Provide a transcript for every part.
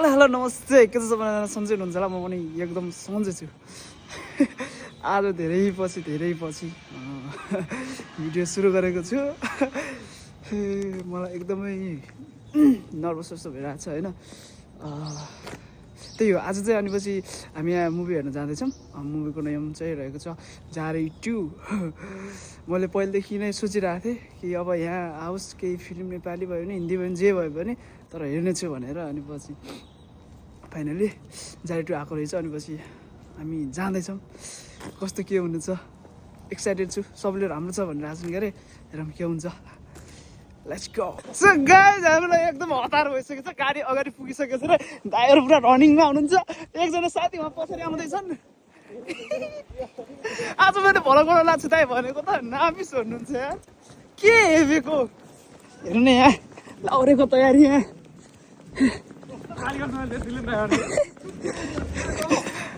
Hello नमस्ते के छ सबैजना सन्चै हुनुहुन्छ होला म पनि एकदम सन्चै छु आज धेरै पछि भिडियो सुरु गरेको छु मलाई एकदमै नर्भस जस्तो भइरहेको छ हैन त्यही हो आज चाहिँ अनि पछि हामी यहाँ मुभी हेर्न जाँदैछौँ मुभीको नाम चाहिँ रहेको छ जारी 2 मैले पहिलेदेखि नै सोचिरहेको थिएँ कि अब यहाँ आओस् केही फिल्म नेपाली भयो भने हिन्दी भयो भने जे भयो भने तर हेर्ने छु भनेर अनि पछि फाइनली जारी 2 आएको रहेछ अनि पछि हामी जाँदैछौँ कस्तो के हुनेछ एक्साइटेड छु सबले राम्रो छ भनेर आशा गरे हेरौँ के हुन्छ लेट्स गो सो गाइस हामीलाई एकदम हतार भइसकेको छ गाडी अगाडि पुगिसकेको छ र दाइहरु पुरा रनिङमा हुनुहुन्छ एकजना साथी वहाँ पछाडि आउँदैछन् आज मैले भलो गर्न लाग्छु दाइ भनेको त नापिस भन्नुहुन्छ यार के हेबेको हेर्नु न यहाँ लाउरेको तयारी यहाँ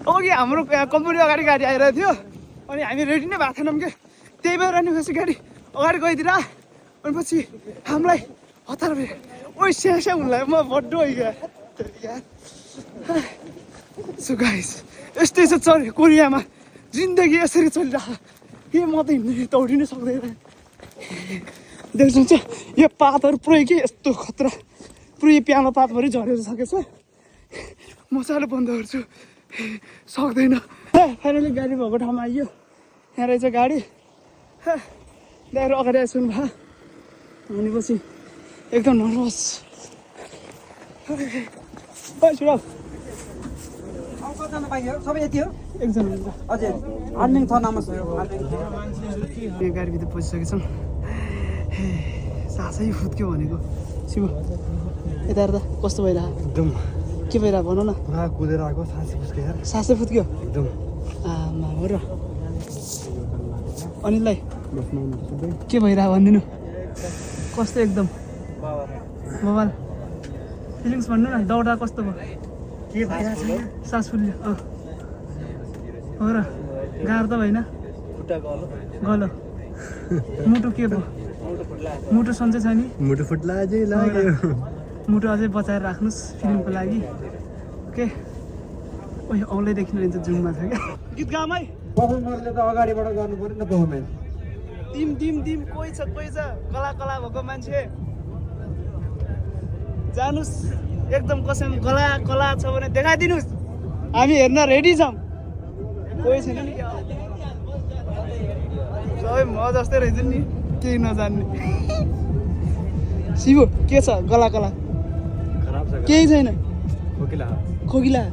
अघि हाम्रो कम्पनी अगाडि गाडी आइरहेको थियो अनि हामी रेडी नै भएको थिएनौँ कि त्यही भएर नि पछि गाडी अगाडि गइदिएर अनि पछि हामीलाई हतार भयो ओइ स्यास्या हुनलाई म बड्डो गयो सो गाइस यस्तै छ कोरियामा जिन्दगी यसरी चलिरहेको के म त हिँड्नु दौडिनै सक्दैन देख्नुहुन्छ यो पातहरू पुरै के यस्तो खतरा पुरै प्यालो पातभरि झरेर सकेछ मजाले बन्द गर्छु सक्दैन फाइनली गाडी भएको ठाउँमा आइयो यहाँ रहेछ गाडी दाइहरु अगाडि आइसक्नु भयो भनेपछि एकदम नर्भस छोरा सबै यति हो एकजना अझै अर्निङ छ नमस गाडीभित्र पसिसकेछौँ सासै फुत्क्यो भनेको शिव यता हेर्दा कस्तो भइरहेको एकदम के भइरहेको भन न पुरा कुदेर आएको सासै फुस्क्यो यार सासै फुत्क्यो एकदम आमा हो र अनिललाई के भइरहेको भनिदिनु कस्तो एकदम मोबाइल फिलिङ्स भन्नु न दौडा कस्तो भयो के भइरहेको सास फुल्यो हो र गाह्रो त भएन खुट्टा गलो मुटु के भयो मुटु सन्चै छ नि मुटु फुट्ला अझै लाग्यो मुटु अझै बचाएर राख्नुहोस् फिल्मको लागि ओके ओइ औलैदेखि रहन्छ जुममा छ क्या गीत गामै पर्फर्मरले त अगाडिबाट गर्नु पर्यो नि त पर्फर्मेन्स दिम कोही छ कला भएको मान्छे जानुस् एकदम कसैमा कला छ भने देखाइदिनुहोस् हामी हेर्न रेडी छौँ कोही छैन नि सबै म जस्तै रहेछ नि केही नजान्ने शिव के छ कला खराब छ केही छैन खोकिला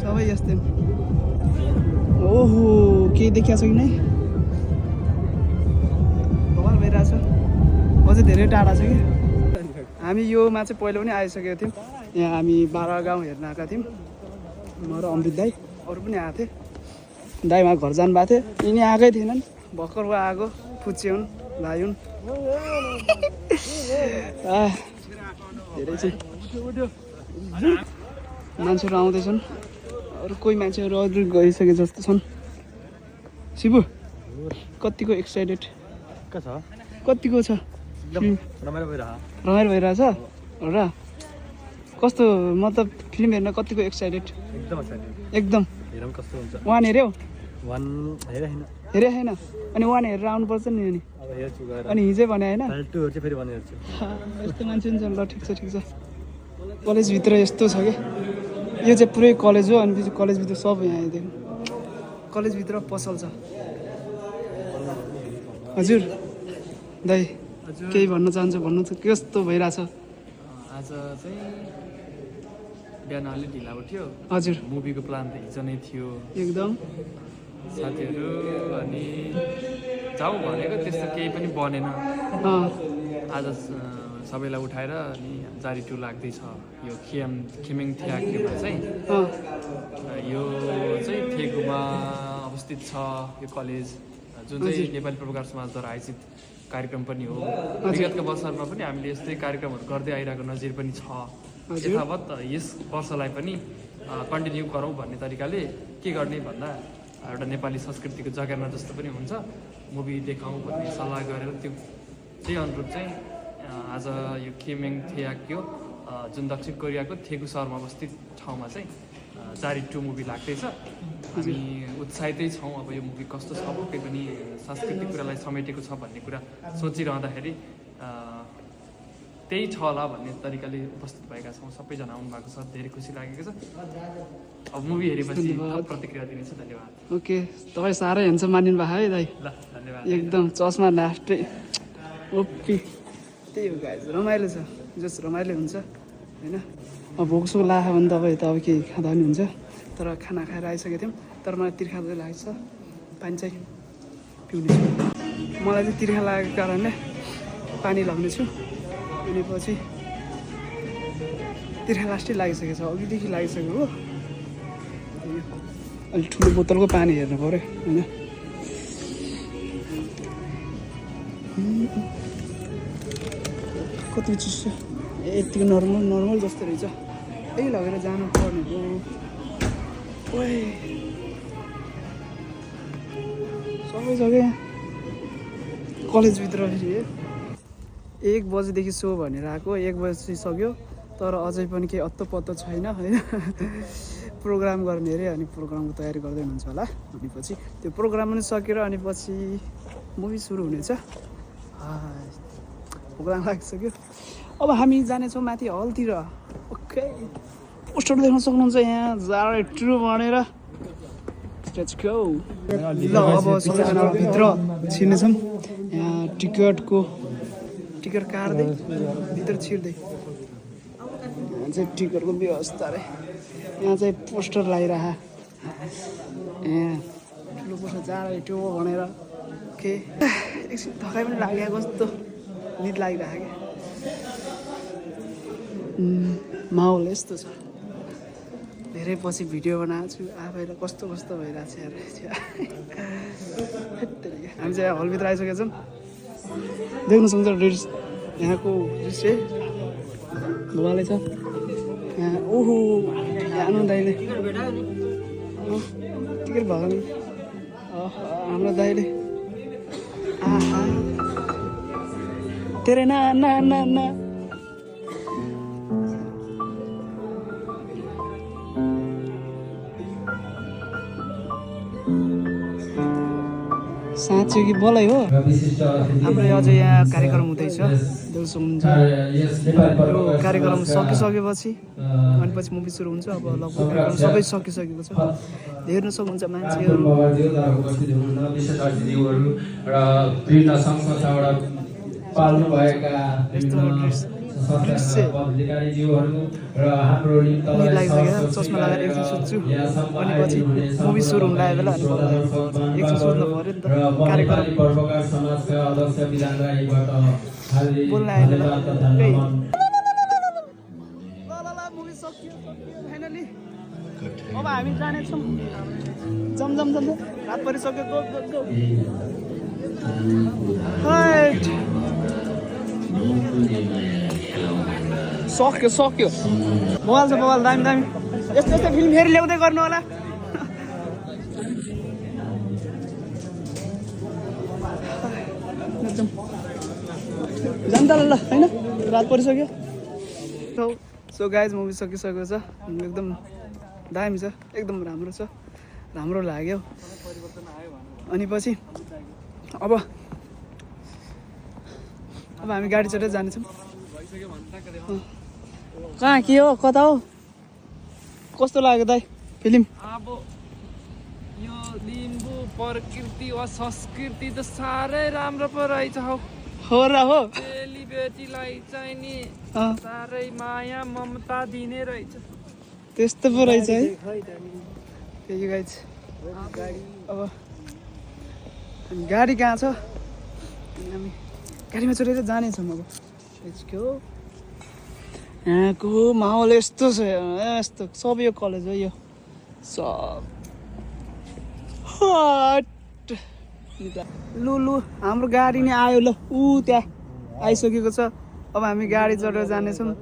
सबै यस्तै ओहो केही देखिया छ कि नै भवाल भइरहेछ अझै धेरै टाढा छ कि हामी योमा चाहिँ पहिलो पनि आइसकेको थियौँ यहाँ हामी 12 गाउँ हेर्न आएका थियौँ म र अमृत दाई अरू पनि आएको थिएँ दाई उहाँ घर जानु भएको थियो यिनी आएकै थिएनन् भर्खर उहाँ आएको फुच्यौँ लायौँ धेरै चाहिँ मान्छेहरू आउँदैछन् अरू कोही मान्छेहरू अरू गइसके जस्तो छन् शिवु कतिको एक्साइटेड कतिको छ रमाइलो भइरहेछ र कस्तो मतलब फिल्म हेर्न कतिको एक्साइटेड एकदम हेरौँ कस्तो हुन्छ वान हेऱ्यौ हेरे छैन अनि वान हेरेर आउनुपर्छ नि अनि अब हेर्छु गएर अनि हिजै भने होइन फाल्टुहरू चाहिँ फेरि भने हेर्छु यस्तो मान्छे नि छ ल ठिक छ कलेजभित्र यस्तो छ क्या यो चाहिँ पुरै कलेज हो अनि पछि कलेजभित्र सब यहाँ आइदियो कलेजभित्र पसल छ हजुर दाइ केही भन्न चाहन्छु भन्नु त कस्तो भइरहेछ आज चाहिँ बिहान अलि ढिला उठ्यो हजुर मुभीको प्लान त हिजो नै थियो एकदम साथीहरू अनि जाउँ भनेको त्यस्तो केही पनि बनेन आज सबैलाई उठाएर अनि जारी 2 लाग्दैछ यो खिमिङ थियाक्योमा चाहिँ यो चाहिँ थेगुमा अवस्थित छ यो कलेज जुन चाहिँ नेपाली पत्रकार समाजद्वारा आयोजित कार्यक्रम पनि हो विगतका वर्षहरूमा पनि हामीले यस्तै कार्यक्रमहरू गर्दै आइरहेको नजिर पनि छ यथावत यस वर्षलाई पनि कन्टिन्यू गरौँ भन्ने तरिकाले के गर्ने भन्दा एउटा नेपाली संस्कृतिको जगेर्ना जस्तो पनि हुन्छ मुभी देखाउँ भन्ने सल्लाह गरेर त्यो त्यही अनुरूप चाहिँ आज यो खिमिङ थियाक्यो जुन दक्षिण कोरियाको थेगु सहरमा अवस्थित ठाउँमा चाहिँ जारी 2 मुभी लाग्दैछ। हामी उत्साहितै छौँ। अब यो मुभी कस्तो छ, पक्कै पनि सांस्कृतिक कुरालाई समेटेको छ भन्ने कुरा सोचिरहँदाखेरि त्यही छ होला भन्ने तरिकाले उपस्थित भएका छौँ। सबैजना आउनु भएको छ, धेरै खुसी लागेको छ। अब मुभी हेरेपछि प्रतिक्रिया दिनेछु। धन्यवाद। ओके, तपाईँ साह्रै ह्यान्डसम मानिनु भएको है दाइ, ल धन्यवाद। एकदम चस्मा लास्टै ओपी। त्यही हो गाइज, रमाइलो छ, जस रमाइलो हुन्छ होइन। अब भोकसोक लाग्यो भने तपाईँ त अब केही खाँदा पनि हुन्छ, तर खाना खाएर आइसकेको थियौँ। तर मलाई तिर्खा चाहिँ लागेको छ, पानी चाहिँ पिउने छु। मलाई चाहिँ तिर्खा लागेको कारणले पानी लगाउने छु। अनि पछि तिर्खा लास्टै लागिसकेको छ, अघिदेखि लागिसक्यो हो। अलिक ठुलो बोतलको पानी हेर्नु पऱ्यो होइन। कति चिसो, यतिको नर्मल जस्तो रहेछ। यही लगेर जानु पर्ने हो। ओए सबै जग्गा कलेजभित्र फेरि 1 बजेदेखि सो भनेर आएको, 1 बजिसक्यो तर अझै पनि केही अत्तो पत्तो छैन होइन। प्रोग्राम गर्ने अरे, अनि प्रोग्रामको तयारी गर्दै हुनुहुन्छ होला। अनि पछि त्यो प्रोग्राम पनि सकेर अनि पछि मुभी सुरु हुनेछ। प्रोग्राम लागिसक्यो। अब हामी जानेछौँ माथि हलतिर। ओके, पोस्टर देख्न सक्नुहुन्छ यहाँ जारी 2 भनेर। Let's go. ल अब सबैजना भित्र छिर्नेछौँ। यहाँ टिकट काट्दै भित्र छिर्दै यहाँ चाहिँ टिकटको व्यवस्था अरे। यहाँ चाहिँ पोस्टर लगाइरह, यहाँ ठुलो पोस्टर जारी 2 भनेर। ओके, एकछिन थकाइ पनि लाग्यो कस्तो निद लागिरहेको क्या। माहौल यस्तो छ। धेरै पछि भिडियो बनाएको छु आफैलाई कस्तो भइरहेको छ यार। हामी चाहिँ हलभित्र आइसकेका छौँ। देख्न सक्छ ड्रेस, यहाँको दृश्य भवालै छ। यहाँ ओहो, आउनु दाइले टिकट भएको नि हाम्रो दाइले। आहा तेरे ना ना ना ना साँच्चै कि बोलै हो। हाम्रो अझै यहाँ कार्यक्रम हुँदैछ। देउसो हुन्छ, यो कार्यक्रम सकिसकेपछि अनि पछि मुभी सुरु हुन्छ। अब लगभग कार्यक्रम सबै सकिसकेको छ। हेर्न सक्नुहुन्छ मान्छेहरू निद लागिसकेर चस्मा लगाएर एकछिन सुत्छु। अनि पछि मुभी सुरु हुन लागेको बेला एकछिन सुत्नु पऱ्यो नि त। कार्यक्रम बोल्न आएन ल। मुभी सकियो फाइनली। अब हामी जानेछौँ जमजम रात परिसक्यो। गो गो गो सक्यो बवाल छ बवाल, दामी। यस्तो फिल्म फेरि ल्याउँदै गर्नु होला। जान्छ ल होइन, रात परिसक्यो। सो गाइज मुभी सकिसकेको छ। एकदम दामी छ, एकदम राम्रो छ, राम्रो लाग्यो। अनि पछि अब हामी गाडी चढेर जानेछौँ। कहाँ के हो, कता हो, कस्तो लाग्यो दाइ फिल्म? अब यो लिम्बू प्रकृति वा संस्कृति त साह्रै राम्रो पो रहेछ हौ। हो र हो, चेलीबेटीलाई चाहिँ नि साह्रै माया ममता दिने रहेछ। त्यस्तो पो रहेछ है। त्यही गाइज, अब गाडी कहाँ छ? हामी गाडीमा चढेर जानेछौँ। अब यहाँको माहौल यस्तो छ, यस्तो सब यो कलेज हो, यो सब लु हाम्रो गाडी नै आयो ल। ऊ त्यहाँ आइसकेको छ। अब हामी गाडी चढेर जानेछौँ।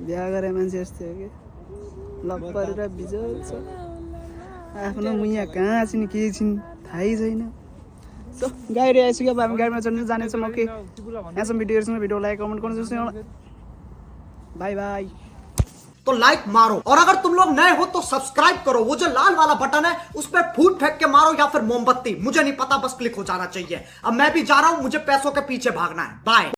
बिहा गरे मान्छे यस्तै हो कि लक परेर बिजोग छ। आफ्नो मुया कहाँ छिन् के छिन् थाहै छैन। सो गाडी आइसक्यो अब हामी गाडीमा चढ्नु जानेछौँ ओके यहाँसम्म भिडियो हेर्छौँ भिडियो लाइक कमेन्ट गर्नु सक्छौँ बाई बाई तो लाइक मारो और अगर तुम लोग नए हो तो सब्सक्राइब करो वो जो लाल वाला बटन है उस पर फूट फेंक के मारो या फिर मोमबत्ती मुझे नहीं पता बस क्लिक हो जाना चाहिए अब मैं भी जा रहा हूं मुझे पैसों के पीछे भागना है बाय